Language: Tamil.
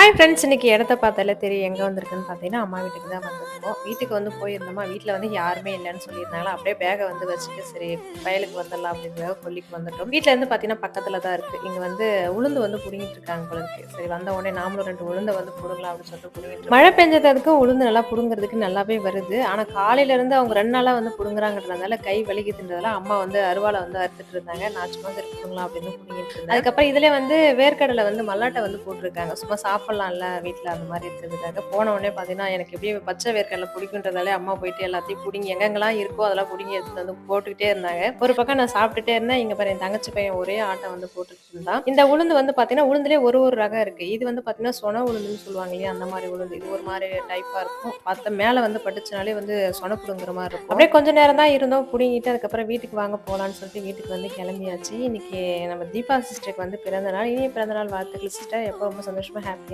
Hi friends! இன்னைக்கு இடத்த பார்த்தாலே தெரியும் எங்க வந்திருக்குன்னு பார்த்தீங்கன்னா, அம்மா வீட்டுக்கு தான் வந்திருக்கோம். வீட்டுக்கு வந்து போயிருந்தோமா, வீட்ல வந்து யாருமே இல்லன்னு சொல்லியிருந்தாங்களா, அப்படியே பேக்க வந்து வச்சுட்டு சரி வயலுக்கு வந்துடலாம் அப்படிங்கிறதுக்காக கொல்லிக்கு வந்துட்டோம். வீட்ல இருந்து பார்த்தீங்கன்னா பக்கத்துல தான் இருக்கு. இங்க வந்து உளுந்து வந்து புடுங்கிட்டு இருக்காங்க போல இருக்கு. சரி வந்த உடனே நாமளும் 2 உளுந்த வந்து புடுங்கலாம் அப்படின்னு சொல்லிட்டு புடுங்கிட்டு இருக்கோம். மழை பெஞ்சதுக்கும் உளுந்து நல்லா புடுங்குறதுக்கு நல்லாவே வருது. ஆனா காலையில இருந்து அவங்க 2 நாளா வந்து புடுங்குறாங்கன்றதால கை வலிக்குதுன்றதால அம்மா வந்து அருவாள வந்து அறுத்துட்டு இருந்தாங்க. நான் சும்மா சரி புடுங்கலாம் அப்படின்னு புடுங்கிட்டு இருந்தேன். அதுக்கப்புறம் இதுலயே வந்து வேர்க்கடலை வந்து மல்லாட்டை வந்து போட்டுருக்காங்க. சும்மா சாப்பிடலாம்ல வீட்ல அந்த மாதிரி இருக்கிறதுக்காக. போன உடனே பார்த்தீங்கன்னா, எனக்கு எப்படியும் பச்சை வேர்க்கடலை பிடிக்குன்றதாலே அம்மா போயிட்டு எல்லாத்தையும் புடுங்கி எங்கெங்கலாம் இருக்கோ அதெல்லாம் புடுங்கி எடுத்துட்டு வந்து போட்டுக்கிட்டே இருந்தாங்க. ஒரு பக்கம் நான் சாப்பிட்டுட்டே இருந்தேன். இங்க பாரு என் தங்கச்சி பையன் ஒரே ஆட்டம் வந்து போட்டுட்டு இருந்தான். இந்த உளுந்து வந்து பார்த்தீங்கன்னா, உளுந்துலயே ஒரு ரகம் இருக்கு. இது வந்து பார்த்தீங்கன்னா, சொன உளுந்துன்னு சொல்லுவாங்க இல்லையா? அந்த மாரி உளுந்து. இது ஒரு மாரி டைப்பா இருக்கும். மேல வந்து பட்டுச்சுனாலே வந்து சொன புடுங்குற மாரி இருக்கும். அப்படியே கொஞ்ச நேரம் தான் இருந்தோம். புடுங்கிட்டு அதுக்கப்புறம் வீட்டுக்கு வாங்க போலான்னு சொல்லிட்டு வீட்டுக்கு வந்து கிளம்பியாச்சு. இன்னைக்கு நம்ம தீபா சிஸ்டருக்கு வந்து பிறந்த நாள். இனிய பிறந்த நாள் வாழ்த்துக்கள் சிஸ்டர். எப்போ ரொம்ப சந்தோஷமா, ஹேப்பியா